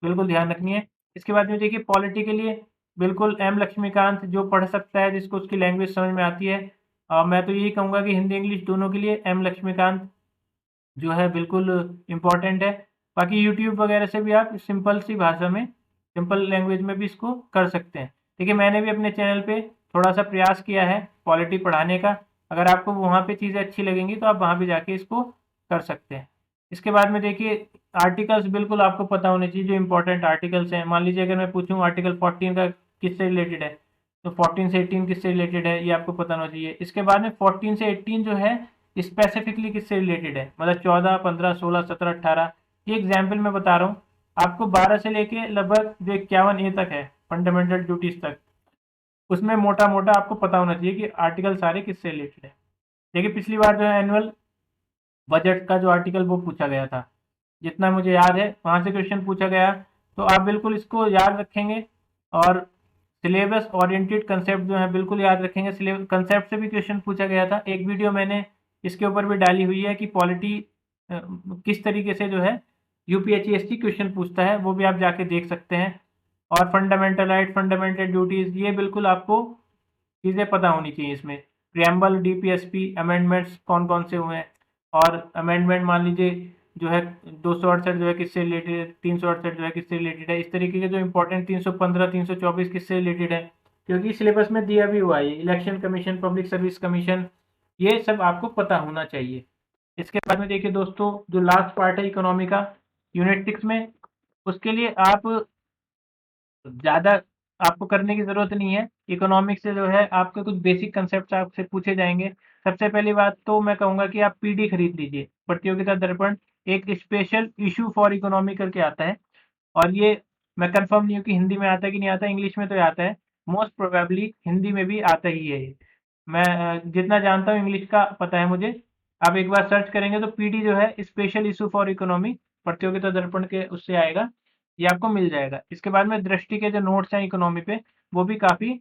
बिल्कुल ध्यान रखनी है। इसके बाद में देखिए पॉलिटी के लिए बिल्कुल एम लक्ष्मीकांत, जो पढ़ सकता है, जिसको उसकी लैंग्वेज समझ में आती है, मैं तो यही कहूँगा कि हिंदी इंग्लिश दोनों के लिए एम लक्ष्मीकांत जो है बिल्कुल इम्पोर्टेंट है। बाकी यूट्यूब वगैरह से भी आप सिंपल सी भाषा में, सिंपल लैंग्वेज में भी इसको कर सकते हैं। देखिए मैंने भी अपने चैनल पे थोड़ा-सा प्रयास किया है पॉलिटी पढ़ाने का। अगर आपको वहाँ पे चीज़ें अच्छी लगेंगी तो आप वहाँ पे जाके इसको कर सकते हैं। इसके बाद में देखिए आर्टिकल्स बिल्कुल आपको पता होने चाहिए, जो इम्पोर्टेंट आर्टिकल्स हैं। मान लीजिए अगर मैं पूछूँ आर्टिकल 14 का किससे रिलेटेड है, तो 14 से 18 किससे रिलेटेड है, ये आपको पता होना चाहिए। इसके बाद में 14 से 18 जो है स्पेसिफिकली किससे रिलेटेड है, मतलब 14, 15, 16, 17, 18। ये एग्जाम्पल मैं बता रहा हूँ आपको। 12 से लेके लगभग जो 51 ए तक है, फंडामेंटल ड्यूटीज तक, उसमें मोटा मोटा आपको पता होना चाहिए कि आर्टिकल सारे किससे रिलेटेड है। देखिए पिछली बार जो है एनुअल बजट का जो आर्टिकल वो पूछा गया था, जितना मुझे याद है वहाँ से क्वेश्चन पूछा गया। तो आप बिल्कुल इसको याद रखेंगे और सिलेबस ओरिएंटेड कंसेप्ट जो है बिल्कुल याद रखेंगे। सिलेबस कंसेप्ट से भी क्वेश्चन पूछा गया था। एक वीडियो मैंने इसके ऊपर भी डाली हुई है कि पॉलिटी किस तरीके से जो है यूपीएससी क्वेश्चन पूछता है, वो भी आप जाके देख सकते हैं। और फंडामेंटल राइट, फंडामेंटल ड्यूटीज, ये बिल्कुल आपको चीज़ें पता होनी चाहिए इसमें। प्रिएम्बल, डीपीएसपी, अमेंडमेंट्स कौन-कौन से हुए हैं, और अमेंडमेंट मान लीजिए जो है 268 जो है किससे रिलेटेड है, 368 जो है किससे रिलेटेड है, इस तरीके के जो इम्पोर्टेंट 315, 324 किससे रिलेटेड है, क्योंकि सिलेबस में दिया भी हुआ है। Election commission, public service commission, ये सब आपको पता होना चाहिए। इसके बाद में देखिए दोस्तों, जो लास्ट पार्ट है इकोनॉमी का, यूनिट 6 में, उसके लिए आप ज़्यादा आपको करने की ज़रूरत नहीं है। इकोनॉमिक्स से जो है आपके कुछ बेसिक कांसेप्ट्स आपसे पूछे जाएँगे। सबसे पहली बात तो मैं कहूँगा कि आप पीडी खरीद लीजिए, प्रतियोगिता दर्पण। एक स्पेशल इश्यू फॉर इकोनॉमी करके आता है, और ये मैं कन्फर्म नहीं हूँ कि हिंदी में आता है कि नहीं आता है, इंग्लिश में तो आता है। मोस्ट प्रोबेबली हिंदी में भी आता ही है ये। मैं जितना जानता हूँ इंग्लिश का पता है मुझे। आप एक बार सर्च करेंगे तो पीडी जो है स्पेशल इश्यू फॉर इकोनॉमी, प्रतियोगिता दर्पण के उससे आएगा, ये आपको मिल जाएगा। इसके बाद में दृष्टि के जो नोट्स हैं इकोनॉमी पे, वो भी काफ़ी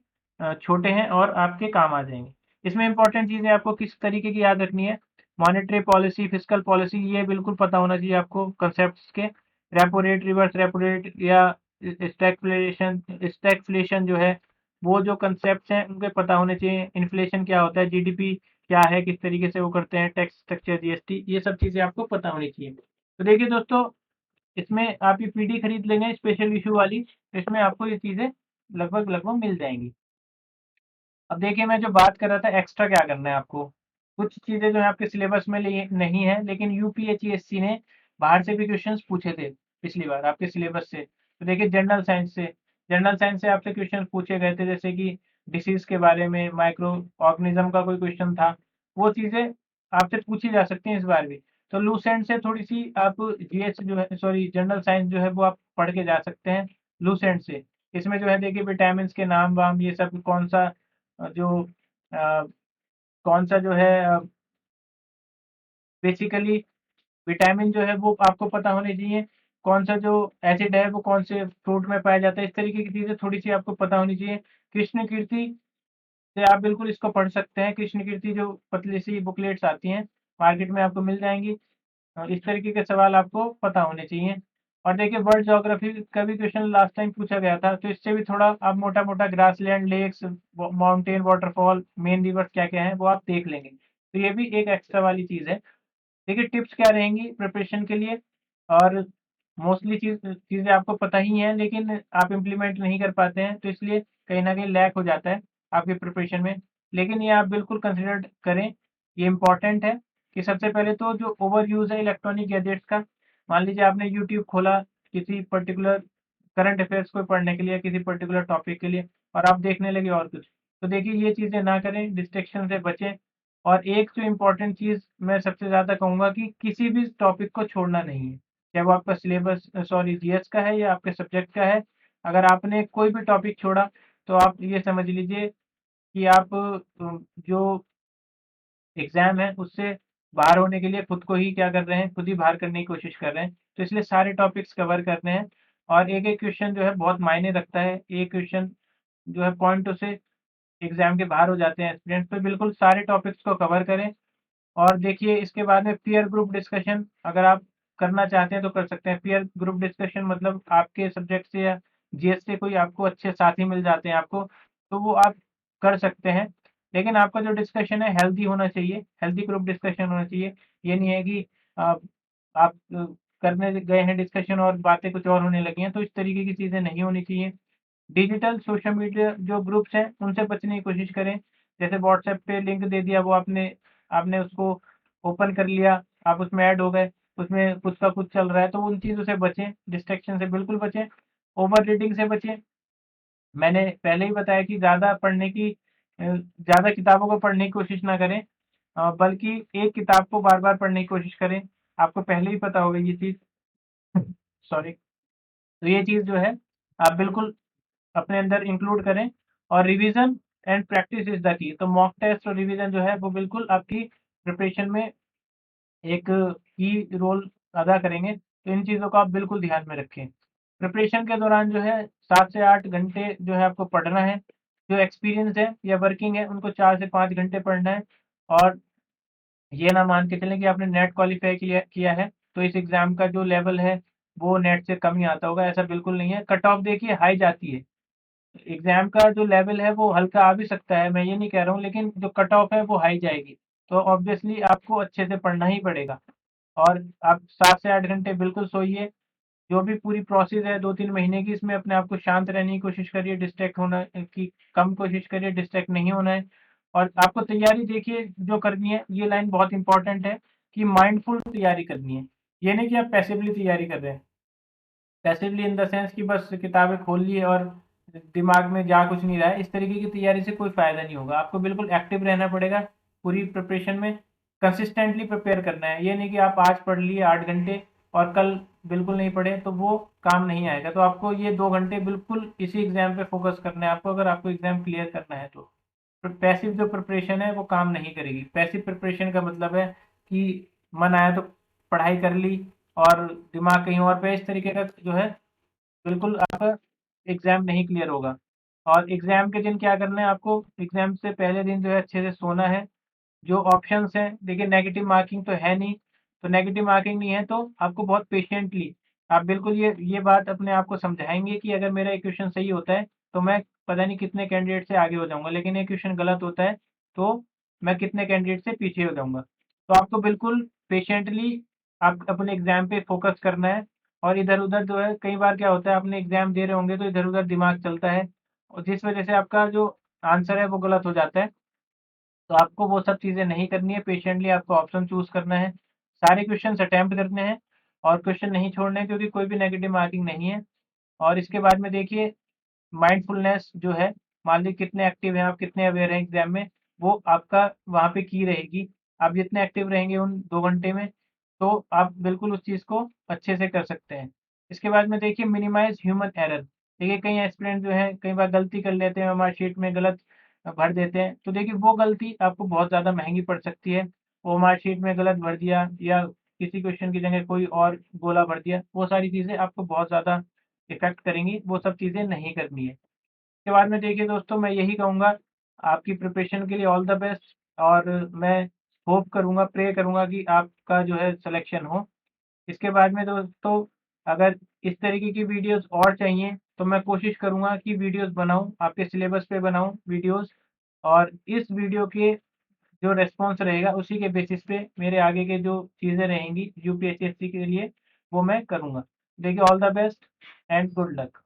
छोटे हैं और आपके काम आ जाएँगे। इसमें इम्पोर्टेंट चीज़ें आपको किस तरीके की याद रखनी है, मॉनेटरी पॉलिसी, फिस्कल पॉलिसी, ये बिल्कुल पता होना चाहिए आपको कांसेप्ट्स के। Repo rate, reverse repo rate, या स्टैगफ्लेशन, स्टैगफ्लेशन जो है, वो जो कांसेप्ट्स हैं उनके पता होने चाहिए। इन्फ्लेशन क्या होता है, जीडीपी क्या है, किस तरीके से वो करते हैं, टैक्स स्ट्रक्चर, जीएसटी, ये सब चीज़ें आपको पता होनी चाहिए। तो देखिए दोस्तों, इसमें आप ये पीडी खरीद लेंगे स्पेशल इश्यू वाली, तो इसमें आपको ये चीज़ें लगभग-लगभग मिल जाएँगी। अब देखिए मैं जो बात कर रहा था एक्स्ट्रा क्या करना है आपको। कुछ चीज़ें जो है आपके सिलेबस में लिए नहीं है, लेकिन यूपीएचईएससी ने बाहर से भी क्वेश्चन्स पूछे थे पिछली बार आपके सिलेबस से। तो देखिए जनरल साइंस से आपसे क्वेश्चन पूछे गए थे, जैसे कि डिसीज़ के बारे में, माइक्रो ऑर्गेनिज़्म का कोई क्वेश्चन था। वो चीज़ें आपसे पूछी जा सकती हैं इस बार भी। तो लूसेंट से थोड़ी-सी आप जीएस जो है, सॉरी, जनरल साइंस जो है वो आप पढ़ के जा सकते हैं लूसेंट से। इसमें जो है देखिए विटामिन्स के नाम-वाम, ये सब कौन-सा जो अ, कौन-सा जो है बेसिकली विटामिन जो है वो आपको पता होने चाहिए। कौन-सा जो एसिड है वो कौन से फ्रूट में पाया जाता है, इस तरीके की चीज़ें थोड़ी-सी आपको पता होनी चाहिए। कृष्ण कीर्ति से आप बिल्कुल इसको पढ़ सकते हैं। कृष्ण कीर्ति जो पतली-सी बुकलेट्स आती हैं, मार्केट में आपको मिल जाएँगी। इस तरीके के सवाल आपको पता होने चाहिए। और देखिए वर्ल्ड ज्योग्राफी का भी क्वेश्चन लास्ट टाइम पूछा गया था, तो इससे भी थोड़ा आप मोटा-मोटा grassland, lakes, mountain, waterfall, main rivers क्या-क्या हैं वो आप देख लेंगे। तो ये भी एक एक्स्ट्रा वाली चीज़ है। देखिए टिप्स क्या रहेंगी प्रिपरेशन के लिए, और मोस्टली चीज़ें आपको पता ही हैं, लेकिन आप इम्प्लीमेंट नहीं कर पाते हैं, तो इसलिए कहीं न कहीं लैक हो जाता है आपके प्रिपरेशन में। लेकिन ये आप बिल्कुल कंसिडर करें, ये इम्पोर्टेंट है कि सबसे पहले तो जो ओवर यूज़ है इलेक्ट्रॉनिक गैजेट्स का, मान लीजिए आपने यूट्यूब खोला किसी पर्टिकुलर करंट अफेयर्स को पढ़ने के लिए, किसी पर्टिकुलर टॉपिक के लिए, और आप देखने लगे और कुछ। तो देखिए ये चीज़ें ना करें, डिस्ट्रैक्शन से बचें। और एक जो इम्पोर्टेंट चीज़ मैं सबसे ज़्यादा कहूँगा कि किसी भी टॉपिक को छोड़ना नहीं है। चाहे वो आपका सिलेबस जीएस का है या आपके सब्जेक्ट का है। अगर आपने कोई भी टॉपिक छोड़ा, तो आप ये समझ लीजिए कि आप जो एग्ज़ाम है उससे बाहर होने के लिए खुद को ही क्या कर रहे हैं, खुद ही बाहर करने की कोशिश कर रहे हैं। तो इसलिए सारे टॉपिक्स कवर करने हैं और एक-एक क्वेश्चन जो है बहुत मायने रखता है। एक क्वेश्चन जो है पॉइंटों से एग्ज़ाम के बाहर हो जाते हैं स्टूडेंट्स, तो बिल्कुल सारे टॉपिक्स को कवर करें। और देखिए इसके बाद में पीयर ग्रुप डिस्कशन अगर आप करना चाहते हैं तो कर सकते हैं। पीयर ग्रुप डिस्कशन मतलब आपके सब्जेक्ट से या जीएस से कोई आपको अच्छे साथी मिल जाते हैं आपको, तो वो आप कर सकते हैं। लेकिन आपका जो डिस्कशन है हेल्दी होना चाहिए, हेल्दी ग्रुप डिस्कशन होना चाहिए। ये नहीं है कि अ, आप करने गए हैं डिस्कशन और बातें कुछ और होने लगी हैं, तो इस तरीके की चीज़ें नहीं होनी चाहिए। डिजिटल सोशल मीडिया जो ग्रुप्स हैं, उनसे बचने की कोशिश करें। जैसे व्हाट्सएप पे लिंक दे दिया, वो आपने आपने उसको ओपन कर लिया, आप उसमें ऐड हो गए, उसमें कुछ का कुछ चल रहा है, तो उन चीज़ों से बचें, डिस्ट्रैक्शन से बिल्कुल बचें, ओवर रीडिंग से बचें। मैंने पहले ही बताया कि ज़्यादा किताबों को पढ़ने की कोशिश ना करें, बल्कि एक किताब को बार-बार पढ़ने की कोशिश करें। आपको पहले ही पता होगा ये चीज़। सॉरी। तो ये चीज़ जो है, आप बिल्कुल अपने अंदर इंक्लूड करें और revision and practice is the key. तो मॉक टेस्ट और रिवीजन जो है वो बिल्कुल आपकी प्रिपरेशन में एक की रोल अदा करेंगे। तो इन चीज़ों को आप बिल्कुल ध्यान में रखें। प्रिपरेशन के दौरान जो है 7 से 8 घंटे जो है आपको पढ़ना है। जो एक्सपीरियंस है या वर्किंग है उनको 4 से 5 घंटे पढ़ना है और ये ना मान के चलें कि आपने नेट क्वालीफाई किया किया है, तो इस एग्ज़ाम का जो लेवल है वो नेट से कम ही आता होगा, ऐसा बिल्कुल नहीं है। कट ऑफ देखिए हाई जाती है। एग्ज़ाम का जो लेवल है वो हल्का आ भी सकता है, मैं ये नहीं कह रहा हूँ, लेकिन जो कट ऑफ है वो हाई जाएगी। तो ऑब्वियसली आपको अच्छे से पढ़ना ही पड़ेगा और आप 7 से 8 घंटे बिल्कुल सोइए। जो भी पूरी प्रोसेस है 2-3 महीने की, इसमें अपने आप को शांत रहने की कोशिश करिए, डिस्ट्रैक्ट होना की कम कोशिश करिए, डिस्ट्रैक्ट नहीं होना है। और आपको तैयारी देखिए जो करनी है, ये लाइन बहुत इम्पोर्टेंट है कि माइंडफुल तैयारी करनी है। ये नहीं कि आप पैसिवली तैयारी कर रहे हैं। पैसिवली इन द सेंस कि बस किताबें खोल ली और दिमाग में जा कुछ नहीं रहा है, इस तरीके की तैयारी से कोई फ़ायदा नहीं होगा। आपको बिल्कुल एक्टिव रहना पड़ेगा पूरी प्रिपरेशन में, कंसिस्टेंटली प्रिपेयर करना है। ये नहीं कि आप आज पढ़ लिए 8 घंटे और कल बिल्कुल नहीं पढ़े, तो वो काम नहीं आएगा। तो आपको ये 2 घंटे बिल्कुल इसी एग्ज़ाम पे फ़ोकस करना है आपको, अगर आपको एग्ज़ाम क्लियर करना है तो। पैसिव जो प्रिपरेशन है वो काम नहीं करेगी। पैसिव प्रिपरेशन का मतलब है कि मन आया तो पढ़ाई कर ली और दिमाग कहीं और पे, इस तरीके का जो है बिल्कुल आपका एग्ज़ाम नहीं क्लियर होगा। और एग्ज़ाम के दिन क्या करना है आपको, एग्ज़ाम से पहले दिन जो है अच्छे से सोना है। जो ऑप्शंस हैं, देखिए नेगेटिव मार्किंग तो है नहीं, तो नेगेटिव मार्किंग नहीं है तो आपको बहुत पेशेंटली आप बिल्कुल ये बात अपने आप को समझाएँगे कि अगर मेरा एक क्वेश्चन सही होता है, तो मैं पता नहीं कितने कैंडिडेट से आगे हो जाऊँगा, लेकिन एक क्वेश्चन गलत होता है, तो मैं कितने कैंडिडेट से पीछे हो जाऊँगा। तो आपको बिल्कुल पेशेंटली आप अपने एग्ज़ाम पे फ़ोकस करना है और इधर-उधर जो है, कई बार क्या होता है आपने एग्ज़ाम दे रहे होंगे तो इधर-उधर दिमाग चलता है और जिस वज़ह से आपका जो आंसर है वो गलत हो जाता है। तो आपको वो सब चीज़ें नहीं करनी है, पेशेंटली आपको ऑप्शन चूज़ करना है। सारे क्वेश्चन्स अटेम्प्ट करने हैं और क्वेश्चन नहीं छोड़ने हैं, क्योंकि कोई भी नेगेटिव मार्किंग नहीं है। और इसके बाद में देखिए माइंडफुलनेस जो है, मान लीजिए कितने एक्टिव हैं आप, कितने अवेयर हैं एग्ज़ाम में, वो आपका वहाँ पे की रहेगी। आप जितने एक्टिव रहेंगे उन 2 घंटे में, तो आप बिल्कुल उस चीज़ को अच्छे से कर सकते हैं। इसके बाद में देखिए मिनिमाइज़ ह्यूमन एरर। देखिए कई एस्पिरेंट जो हैं, कई बार गलती कर लेते हैं, मार्कशीट में गलत भर देते हैं। तो देखिए वो गलती आपको बहुत ज़्यादा महँगी पड़ सकती है। वो मार्कशीट में गलत भर दिया या किसी क्वेश्चन की जगह कोई और गोला भर दिया, वो सारी चीज़ें आपको बहुत ज़्यादा इफ़ेक्ट करेंगी, वो सब चीज़ें नहीं करनी है। उसके बाद में देखिए दोस्तों, मैं यही कहूँगा आपकी प्रिपरेशन के लिए ऑल द बेस्ट और मैं होप करूँगा, प्रे करूँगा कि आपका जो है सिलेक्शन हो। इसके बाद में दोस्तों, अगर इस तरीके की वीडियोज़ और चाहिए तो मैं कोशिश करूँगा कि वीडियोज़ बनाऊँ, आपके सिलेबस पे बनाऊँ वीडियोज़, और इस वीडियो के जो रिस्पॉन्स रहेगा उसी के बेसिस पे मेरे आगे के जो चीज़ें रहेंगी यूपीएससी के लिए, वो मैं करूँगा। देखिए all the best and good luck.